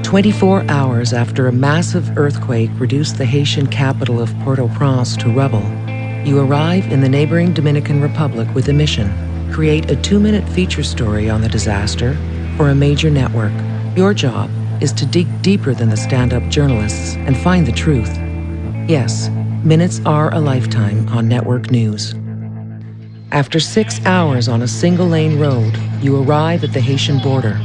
24 hours after a massive earthquake reduced the Haitian capital of Port-au-Prince to rubble, you arrive in the neighboring Dominican Republic with a mission. Create a 2-minute feature story on the disaster for a major network. Your job is to dig deeper than the stand-up journalists and find the truth. Yes, minutes are a lifetime on network news. After 6 hours on a single-lane road, you arrive at the Haitian border.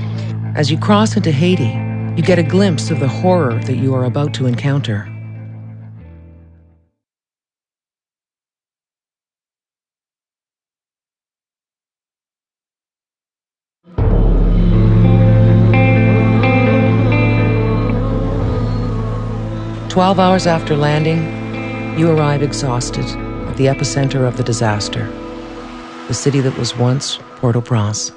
As you cross into Haiti, you get a glimpse of the horror that you are about to encounter. "12 hours after landing, you arrive exhausted at the epicenter of the disaster, the city that was once Port-au-Prince.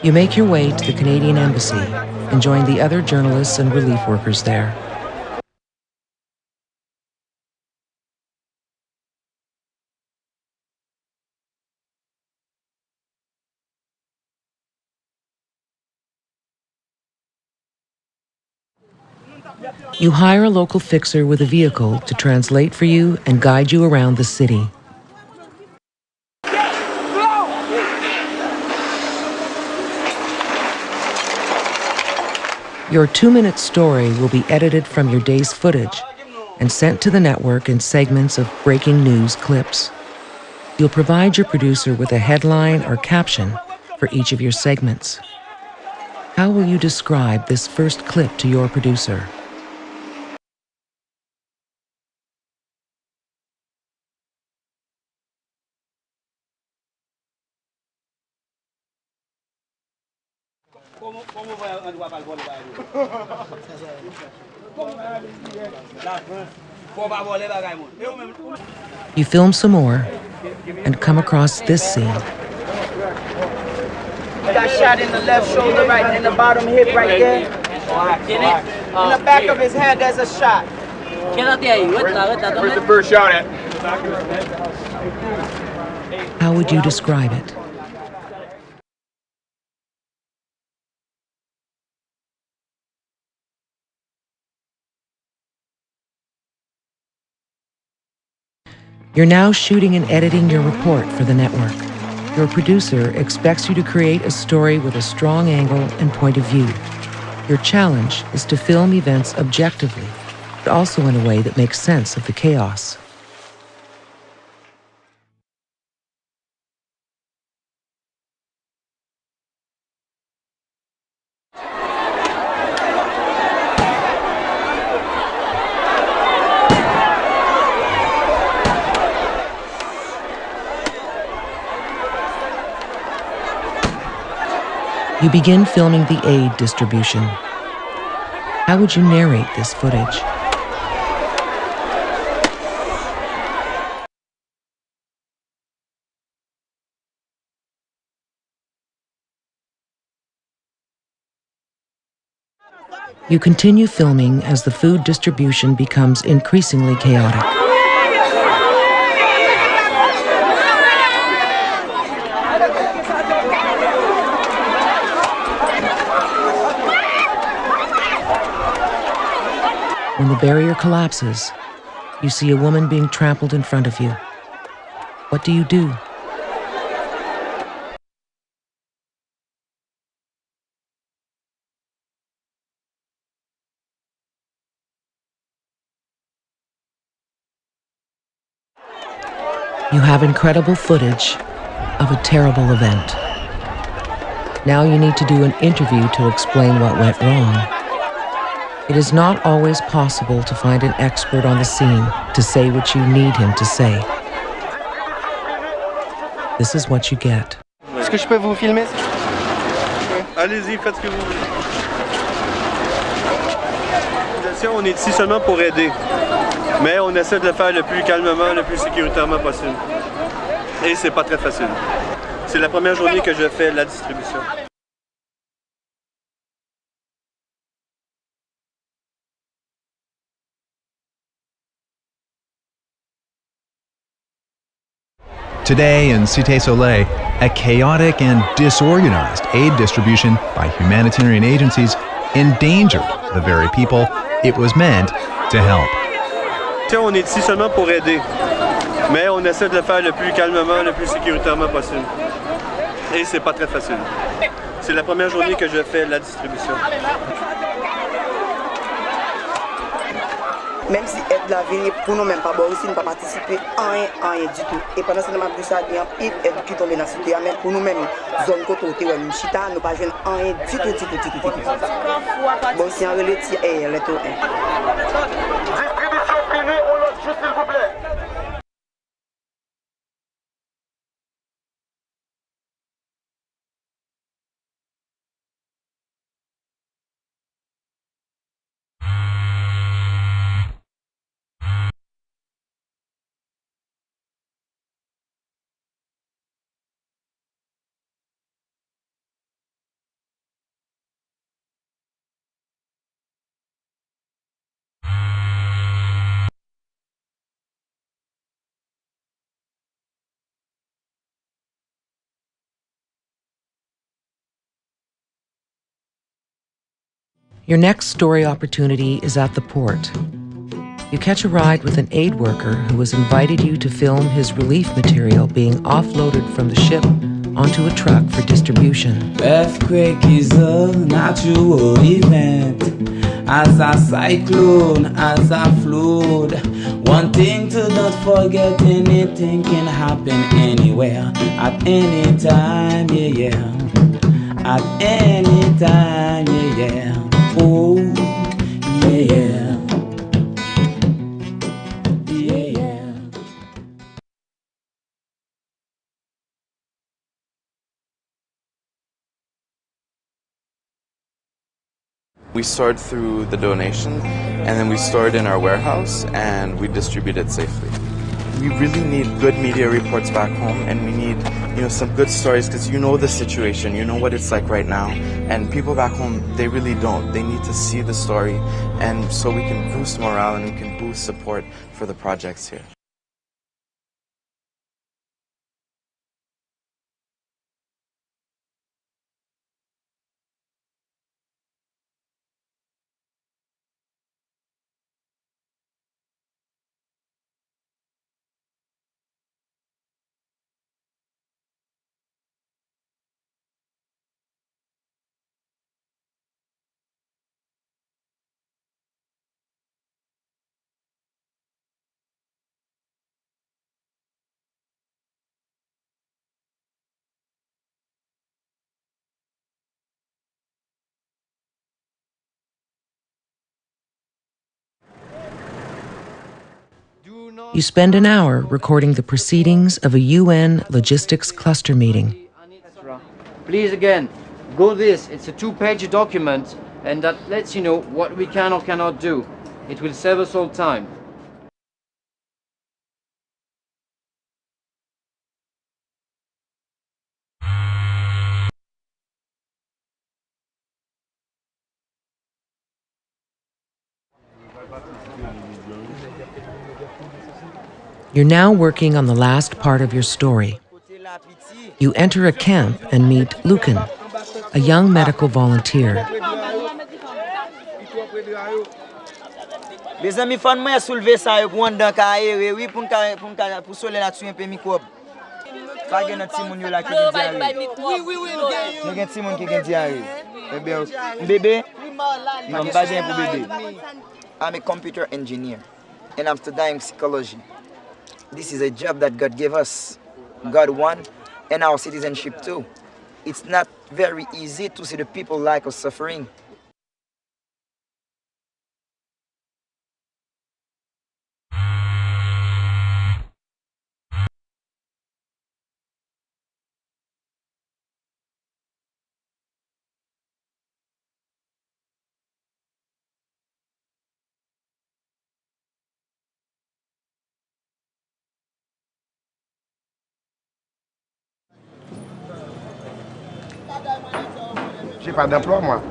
You make your way to the Canadian Embassy and join the other journalists and relief workers there. You hire a local fixer with a vehicle to translate for you and guide you around the city. Your 2-minute story will be edited from your day's footage and sent to the network in segments of breaking news clips. You'll provide your producer with a headline or caption for each of your segments. How will you describe this first clip to your producer? You film some more and come across this scene. He got shot in the left shoulder, right in the bottom hip, right there. In the back of his head, there's a shot. Where's the first shot at? How would you describe it? You're now shooting and editing your report for the network. Your producer expects you to create a story with a strong angle and point of view. Your challenge is to film events objectively, but also in a way that makes sense of the chaos. You begin filming the aid distribution. How would you narrate this footage? You continue filming as the food distribution becomes increasingly chaotic. When the barrier collapses, you see a woman being trampled in front of you. What do you do? You have incredible footage of a terrible event. Now you need to do an interview to explain what went wrong. It is not always possible to find an expert on the scene to say what you need him to say. This is what you get. Est-ce que je peux vous filmer? Allez-y, faites ce que vous voulez. On est ici seulement pour aider, mais on essaie de le faire le plus calmement, le plus sécuritairement possible. Et c'est pas très facile. C'est la première journée que je fais la distribution. Today in Cité Soleil, a chaotic and disorganized aid distribution by humanitarian agencies endangered the very people it was meant to help. On est ici seulement pour aider, mais on essaie de le faire le plus calmement, le plus sécuritairement possible. Et c'est pas très facile. C'est la première journée que je fais la distribution. Même si aide la vie pour nous même pas bon aussi, nous pas participer à rien du tout. Et pendant ce temps, nous ça bien aide qui tombe dans la cité, mais pour nous même zone côté où nous chita, nous pas joindre rien du tout. Bon si on relève les tout. Distribution finie, on lance juste s'il vous plaît. Your next story opportunity is at the port. You catch a ride with an aid worker who has invited you to film his relief material being offloaded from the ship onto a truck for distribution. Earthquake is a natural event, as a cyclone, as a flood. One thing to not forget, anything can happen anywhere, at any time, yeah. At any time, yeah. Oh, yeah. Yeah. We sort through the donation, and then we store it in our warehouse, and we distribute it safely. We really need good media reports back home, and we need, some good stories, because you know the situation, you know what it's like right now, and people back home, they really don't. They need to see the story, and so we can boost morale and we can boost support for the projects here. You spend an hour recording the proceedings of a UN logistics cluster meeting. Please again, go this. It's a 2-page document, and that lets you know what we can or cannot do. It will save us all time. You're now working on the last part of your story. You enter a camp and meet Lucan, a young medical volunteer. Les amis, faut moi soulever ça pour on dans carré, oui pour soleil là-dessus un peu microbe. Pas gen petit moun yo là qui diarrhée. Oui, gen petit moun qui gen diarrhée. Bébé, non pas gen pour bébé. I'm a computer engineer and I'm studying psychology. This is a job that God gave us. God won, and our citizenship too. It's not very easy to see the people like us suffering. J'ai pas d'emploi moi,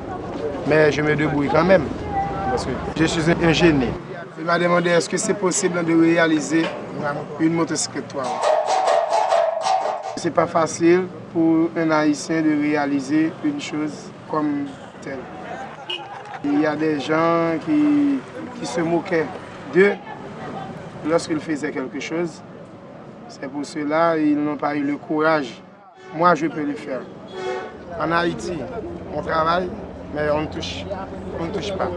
mais je me débrouille quand même, parce que je suis un génie. Il m'a demandé est-ce que c'est possible de réaliser une motocyclette. C'est pas facile pour un Haïtien de réaliser une chose comme telle. Il y a des gens qui se moquaient d'eux lorsqu'ils faisaient quelque chose. C'est pour cela qu'ils n'ont pas eu le courage. Moi, je peux le faire. En Haïti, on travaille, mais on ne touche pas.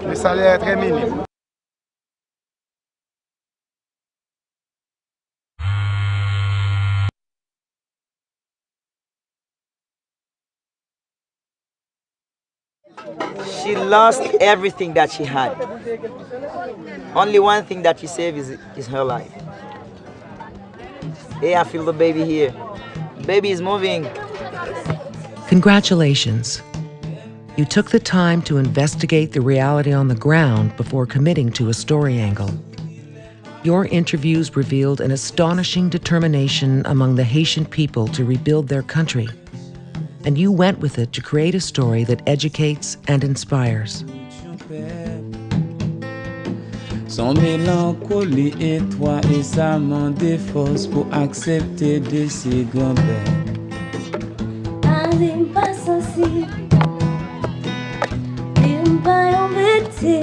Le salaire est très minime. She lost everything that she had. Only one thing that she saved is her life. Hey, I feel the baby here. Baby is moving. Congratulations. You took the time to investigate the reality on the ground before committing to a story angle. Your interviews revealed an astonishing determination among the Haitian people to rebuild their country. And you went with it to create a story that educates and inspires. Son mélancolie étroit et ça manque des forces pour accepter de ses grands-pères. Allez, pas sensible, il pas embêté.